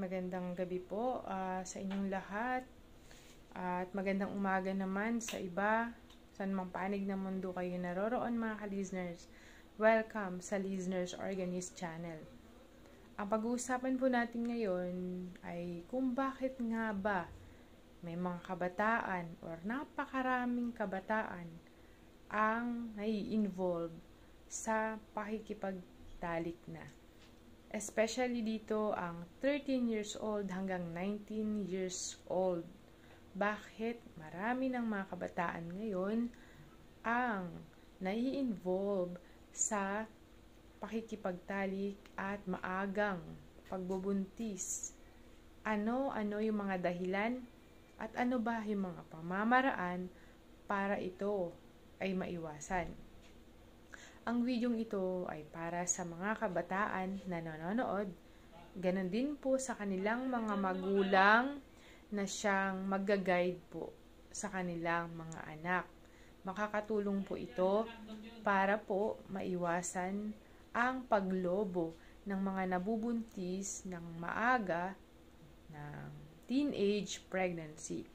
magandang gabi po sa inyong lahat at magandang umaga naman sa iba. Saan mang panig ng mundo kayo naroroon mga ka-listeners. Welcome sa Listeners Organist Channel. Ang pag-uusapan po natin ngayon ay kung bakit nga ba may mga kabataan or napakaraming kabataan ang nai-involve sa pakikipagtalik na. Especially dito ang 13 years old hanggang 19 years old. Bakit marami ng mga kabataan ngayon ang nai-involve sa pakikipagtalik at maagang pagbubuntis? Ano yung mga dahilan at ano ba yung mga pamamaraan para ito ay maiwasan? Ang videong ito ay para sa mga kabataan na nanonood, ganon din po sa kanilang mga magulang na siyang mag-guide po sa kanilang mga anak. Makakatulong po ito para po maiwasan ang paglobo ng mga nabubuntis ng maaga ng teenage pregnancy.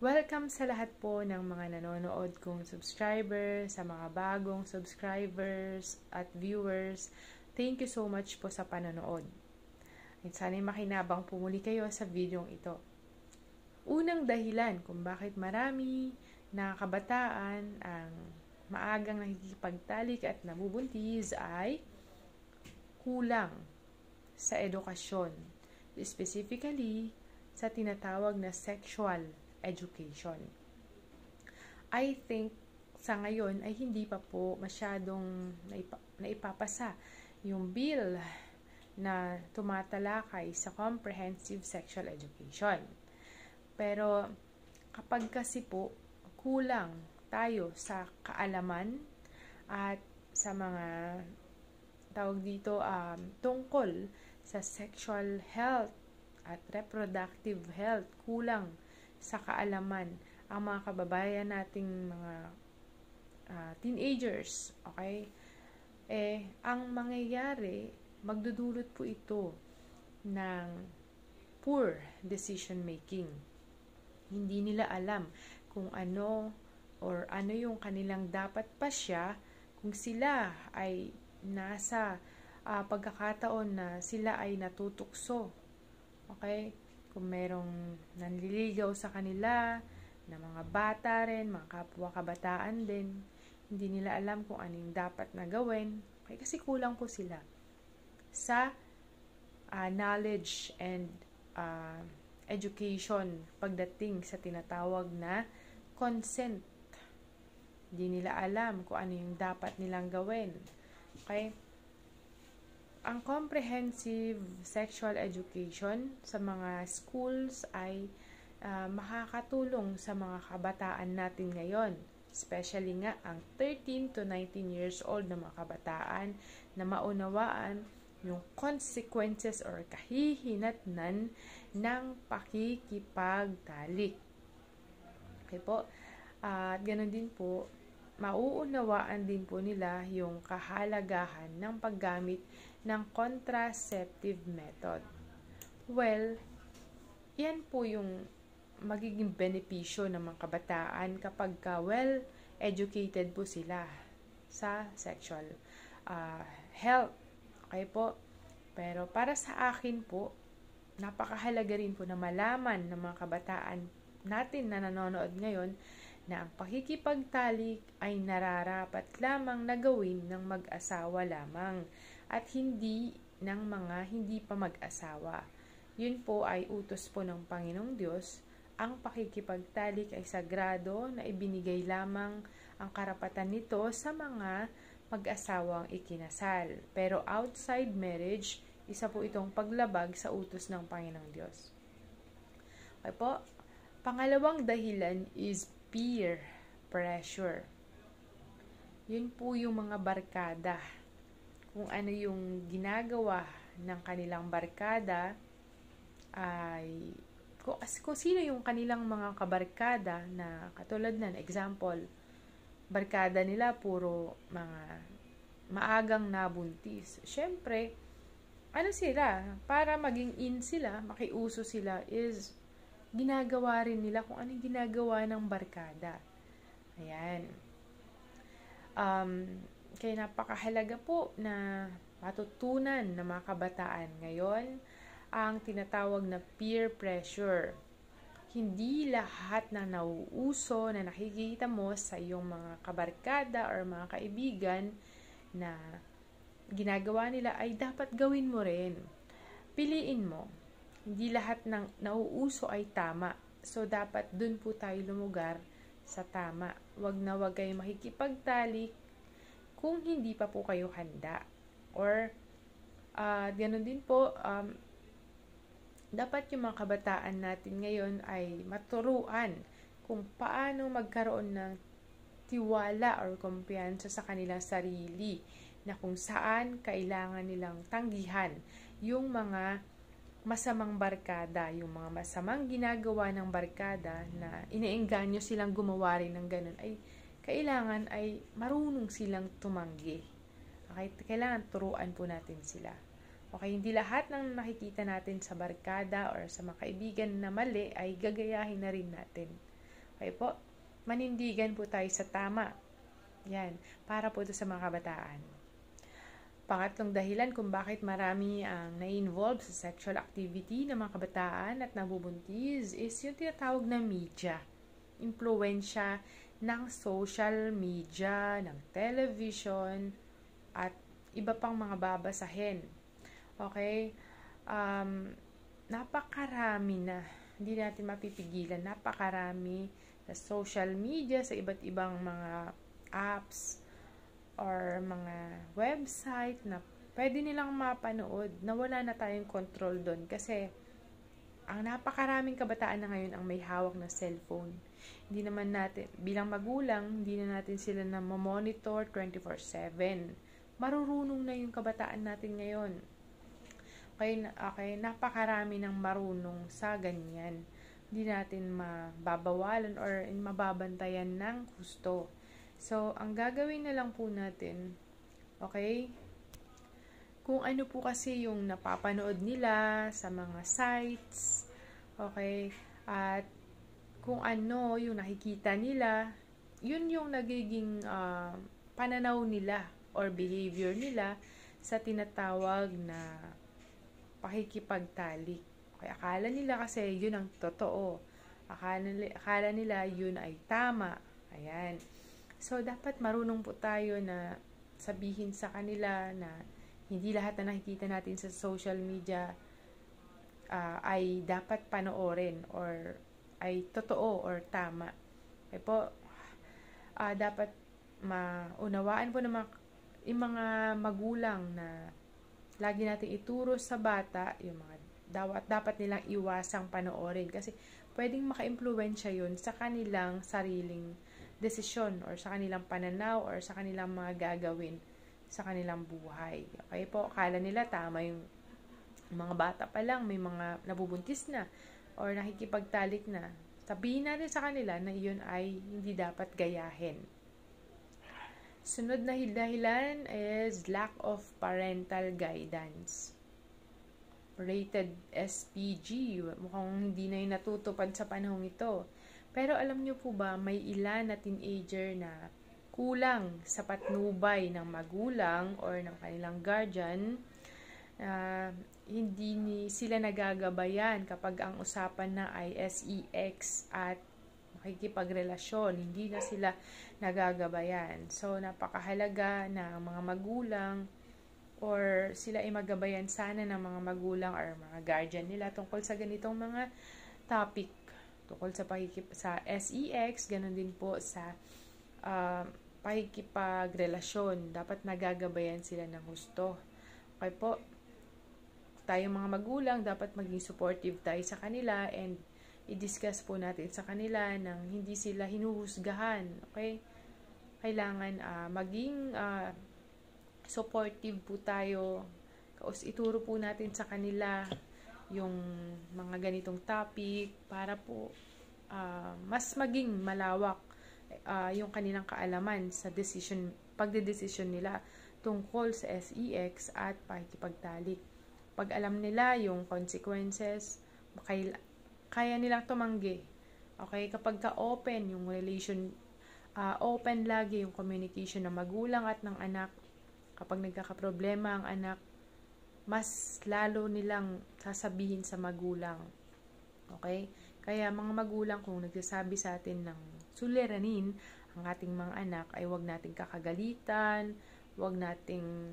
Welcome sa lahat po ng mga nanonood kong subscribers, sa mga bagong subscribers at viewers. Thank you so much po sa panonood. At sana'y makinabang po muli kayo sa videong ito. Unang dahilan kung bakit marami na kabataan ang maagang nakikipagtalik at nabubuntis ay kulang sa edukasyon. Specifically, sa tinatawag na sexual education. I think sa ngayon ay hindi pa po masyadong naipapasa yung bill na tumatalakay sa comprehensive sexual education. Pero kapag kasi po kulang tayo sa kaalaman at sa mga tawag dito tungkol sa sexual health at reproductive health, kulang sa kaalaman ang mga kababayan nating mga teenagers, okay? Ang mangyayari, magdudulot po ito ng poor decision making. Hindi nila alam kung ano or ano yung kanilang dapat pa siya kung sila ay nasa pagkakataon na sila ay natutukso. Okay? Kung merong nanliligaw sa kanila, na mga bata rin, mga kapwa kabataan din, hindi nila alam kung ano yung dapat na gawin. Okay? Kasi kulang po sila sa knowledge and education pagdating sa tinatawag na consent. Hindi nila alam kung ano yung dapat nilang gawin. Okay? Ang comprehensive sexual education sa mga schools ay makakatulong sa mga kabataan natin ngayon. Especially nga ang 13 to 19 years old na mga kabataan na maunawaan yung consequences or kahihinatnan ng pakikipagtalik. Okay po? At ganoon din po, mauunawaan din po nila yung kahalagahan ng paggamit ng contraceptive method. Well, yan po yung magiging benepisyo ng mga kabataan kapag well-educated po sila sa sexual health. Okay po? Pero para sa akin po, napakahalaga rin po na malaman ng mga kabataan natin na nanonood ngayon na ang pakikipagtalik ay nararapat lamang na gawin ng mag-asawa lamang at hindi ng mga hindi pa mag-asawa. Yun po ay utos po ng Panginoong Diyos. Ang pakikipagtalik ay sagrado na ibinigay lamang ang karapatan nito sa mga mag-asawang ikinasal. Pero outside marriage, isa po itong paglabag sa utos ng Panginoong Diyos. Okay po? Pangalawang dahilan is peer pressure. Yun po yung mga barkada. Kung ano yung ginagawa ng kanilang barkada ay kung sino yung kanilang mga kabarkada na katulad ng example, barkada nila puro mga maagang nabuntis. Syempre, ano sila, para maging in sila, makiuso sila, is ginagawa rin nila kung anong ginagawa ng barkada. Ayan. Kaya napakahalaga po na matutunan ng mga kabataan ngayon ang tinatawag na peer pressure. Hindi lahat na nauuso na nakikita mo sa iyong mga kabarkada or mga kaibigan na ginagawa nila ay dapat gawin mo rin. Piliin mo. Hindi lahat ng nauuso ay tama. So, dapat dun po tayo lumugar sa tama. Wag na wag kayo makikipagtalik kung hindi pa po kayo handa. Or, ganoon din po, dapat yung mga kabataan natin ngayon ay maturuan kung paano magkaroon ng tiwala or kumpiyansa sa kanilang sarili, na kung saan kailangan nilang tanggihan yung mga masamang barkada, yung mga masamang ginagawa ng barkada na iniengganyo silang gumawa rin ng ganun, ay kailangan ay marunong silang tumanggi. Okay? Kailangan turuan po natin sila. Okay, hindi lahat ng nakikita natin sa barkada or sa mga kaibigan na mali ay gagayahin na rin natin. Okay po? Manindigan po tayo sa tama. Yan, para po ito sa mga kabataan. Pangatlong dahilan kung bakit marami ang na-involve sa sexual activity ng mga kabataan at nabubuntis is yung tinatawag na media. Impluwensya ng social media, ng television, at iba pang mga babasahin. Okay? Napakarami na. Hindi natin mapipigilan. Napakarami sa social media, sa iba't ibang mga apps or mga website na pwede nilang mapanood na wala na tayong control doon. Kasi ang napakaraming kabataan na ngayon ang may hawak na cellphone. Hindi naman natin, bilang magulang, hindi na natin sila na monitor 24/7. Marurunong na yung kabataan natin ngayon. Okay, napakarami ng marunong sa ganyan. Hindi natin mababawalan or mababantayan ng husto. So, ang gagawin na lang po natin, okay, kung ano po kasi yung napapanood nila sa mga sites, okay, at kung ano yung nakikita nila, yun yung nagiging pananaw nila or behavior nila sa tinatawag na pakikipagtalik. Okay, akala nila kasi yun ang totoo. Akala nila yun ay tama. Ayan. So, dapat marunong po tayo na sabihin sa kanila na hindi lahat na nakikita natin sa social media ay dapat panoorin or ay totoo or tama. Okay po, dapat maunawaan po ng mga magulang na lagi natin ituro sa bata yung mga dapat nilang iwasang panoorin kasi pwedeng maka-impluwensya yun sa kanilang sariling desisyon or sa kanilang pananaw or sa kanilang mga gagawin sa kanilang buhay. Okay po, akala nila tama yung mga bata pa lang, may mga nabubuntis na or nakikipagtalik na. Sabihin natin sa kanila na iyon ay hindi dapat gayahin. Sunod na dahilan is lack of parental guidance. Rated SPG. Mukhang hindi na yung natutupad sa panahong ito. Pero alam nyo po ba, may ilan na teenager na kulang sa patnubay ng magulang or ng kanilang guardian, hindi sila nagagabayan kapag ang usapan na ay SEX at makikipagrelasyon, hindi na sila nagagabayan. So, napakahalaga na mga magulang or sila ay magabayan sana ng mga magulang or mga guardian nila tungkol sa ganitong mga topic. Tungkol sa SEX, ganun din po sa pakikipagrelasyon. Dapat nagagabayan sila ng husto. Okay po, tayong mga magulang, dapat maging supportive tayo sa kanila and i-discuss po natin sa kanila nang hindi sila hinuhusgahan. Okay? Kailangan maging supportive po tayo. Ituro po natin sa kanila yung mga ganitong topic para po mas maging malawak yung kanilang kaalaman sa pagdedesisyon nila tungkol sa SEX at pakikipagtalik. Kapag alam nila yung consequences, kaya nilang tumanggi. Okay? Kapag ka-open yung relation, open lagi yung communication ng magulang at ng anak, kapag nagkakaproblema ang anak, mas lalo nilang sasabihin sa magulang. Okay? Kaya mga magulang, kung nagsasabi sa atin ng suliranin ang ating mga anak, ay huwag nating kakagalitan, huwag nating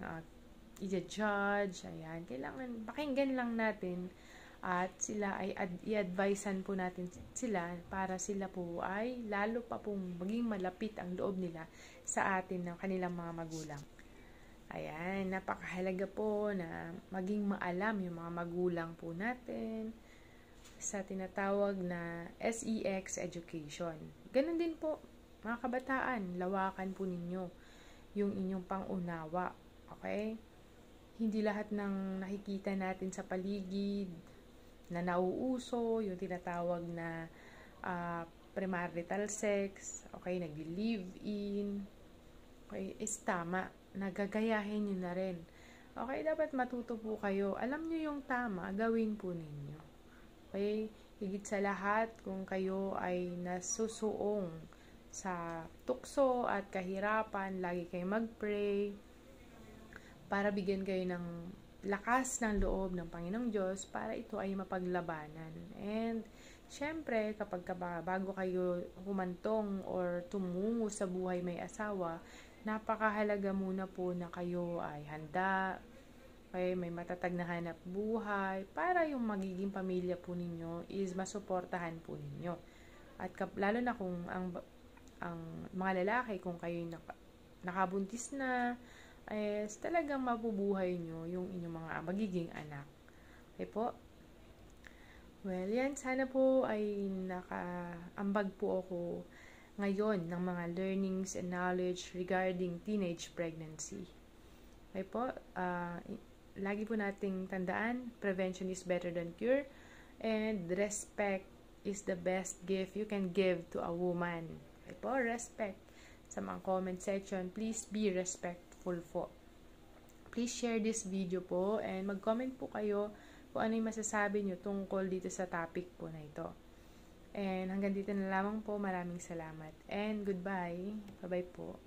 i-judge. Ayan, kailangan pakinggan lang natin at sila ay i-advisean po natin sila para sila po ay lalo pa pong maging malapit ang loob nila sa atin ng kanilang mga magulang. Ayan, napakahalaga po na maging maalam yung mga magulang po natin sa tinatawag na SEX education. Ganun din po, mga kabataan, lawakan po ninyo yung inyong pangunawa. Okay? Hindi lahat ng nakikita natin sa paligid na nauuso, yung tinatawag na premarital sex, okay, nag-live-in, okay, is tama. Nagagayahin nyo na rin. Okay, dapat matuto po kayo. Alam nyo yung tama, gawin po ninyo. Okay, higit sa lahat, kung kayo ay nasusuong sa tukso at kahirapan, lagi kayo mag-pray, para bigyan kayo ng lakas ng loob ng Panginoong Diyos para ito ay mapaglabanan. And, syempre, kapag bago kayo humantong or tumungo sa buhay may asawa, napakahalaga muna po na kayo ay handa, okay, may matatag na hanap buhay, para yung magiging pamilya po ninyo is masuportahan po ninyo. At lalo na kung ang mga lalaki, kung kayo nakabuntis na, is talagang mabubuhay nyo yung inyong mga magiging anak. Okay po? Well, yan. Sana po ay nakaambag po ako ngayon ng mga learnings and knowledge regarding teenage pregnancy. Okay po? Lagi po nating tandaan, prevention is better than cure, and respect is the best gift you can give to a woman. Okay po? Respect. Sa mga comment section, please be respectful po. Please share this video po and mag-comment po kayo kung ano yung masasabi nyo tungkol dito sa topic po na ito. And hanggang dito na lamang po. Maraming salamat and goodbye. Bye-bye po.